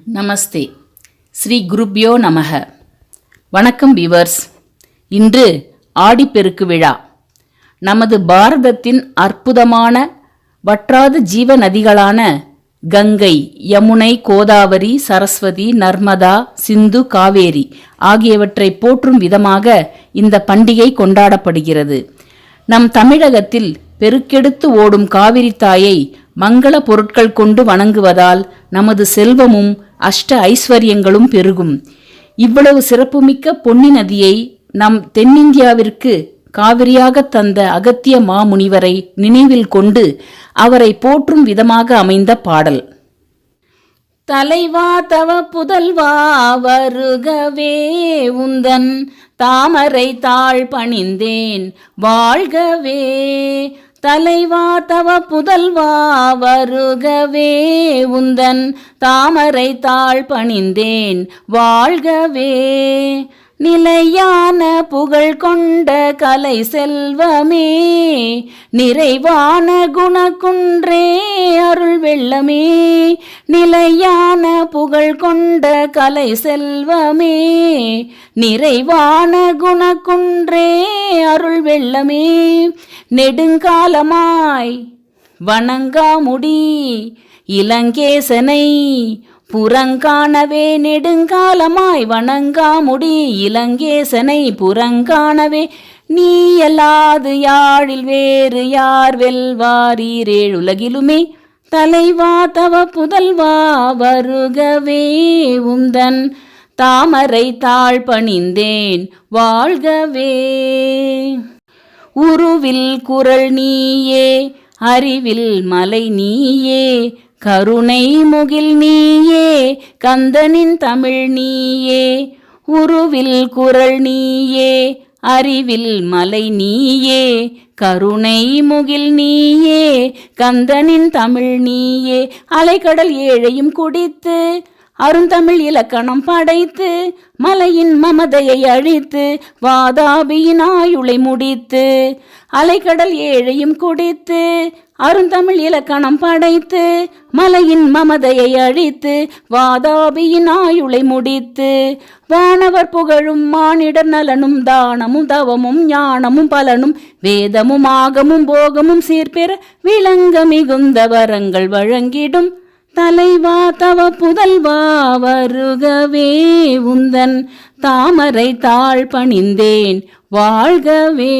நமஸ்தே. ஸ்ரீ குருப்யோ நமக. வணக்கம் விவர்ஸ். இன்று ஆடிப்பெருக்கு விழா. நமது பாரதத்தின் அற்புதமான வற்றாத ஜீவ நதிகளான கங்கை, யமுனை, கோதாவரி, சரஸ்வதி, நர்மதா, சிந்து, காவேரி ஆகியவற்றை போற்றும் விதமாக இந்த பண்டிகை கொண்டாடப்படுகிறது. நம் தமிழகத்தில் பெருக்கெடுத்து ஓடும் காவிரி தாயை மங்கள பொருட்கள் கொண்டு வணங்குவதால் நமது செல்வமும் அஷ்ட ஐஸ்வர்யங்களும் பெருகும். இவ்வளவு சிறப்புமிக்க பொன்னி நதியை நம் தென்னிந்தியாவிற்கு காவிரியாக தந்த அகத்திய மாமுனிவரை நினைவில் கொண்டு அவரை போற்றும் விதமாக அமைந்த பாடல். தலைவா தவ புதல்வா வருகவே, உந்தன் தாமரை தாழ் பணிந்தேன் வாழ்கவே. தலைவா தவ புதல்வா வருகவே, உந்தன் தாமரை தாழ் பணிந்தேன் வாழ்கவே. நிலையான புகழ் கொண்ட கலை செல்வமே, நிறைவான குணக்குன்றே அருள் வெள்ளமே. நிலையான புகழ் கொண்ட கலை செல்வமே, நிறைவான குணக்குன்றே அருள் வெள்ளமே. நெடுங்காலமாய் வணங்காமுடி இலங்கேசனை புறங்காணவே. நெடுங்காலமாய் வணங்காமுடி இலங்கேசனை புறங்காணவே. நீ அல்லாது யாழில் வேறு யார் வெல்வாரீரேழுலகிலுமே. தலைவா தவ புதல்வா வருகவே, உந்தன் தாமரை தாழ் பணிந்தேன் வாழ்கவே. உருவில் குரல் நீயே, அறிவில் மலை நீயே, கருணை முகில் நீயே, கந்தனின் தமிழ் நீயே. உருவில் குரல் நீயே, அறிவில் மலை நீயே, கருணை முகில் நீயே, கந்தனின் தமிழ் நீயே. அலைக்கடல் ஏழையும் குடித்து அருந்தமிழ் இலக்கணம் படைத்து, மலையின் மமதையை அழித்து, வாதாபியின் ஆயுளை முடித்து. அலைக்கடல் ஏழையும் குடித்து அருந்தமிழ் இலக்கணம் படைத்து, மலையின் மமதையை அழித்து, வாதாபியின் ஆயுளை முடித்து. வானவர் புகழும் மானிடர் நலனும், தானமும் தவமும் ஞானமும் பலனும், வேதமும் ஆகமும் போகமும் சீர்பெற விளங்க மிகுந்த வரங்கள் வழங்கிடும். தலைவா தவ புதல்வா வருகவே, உந்தன் தாமரை தாழ் பணிந்தேன் வாழ்கவே.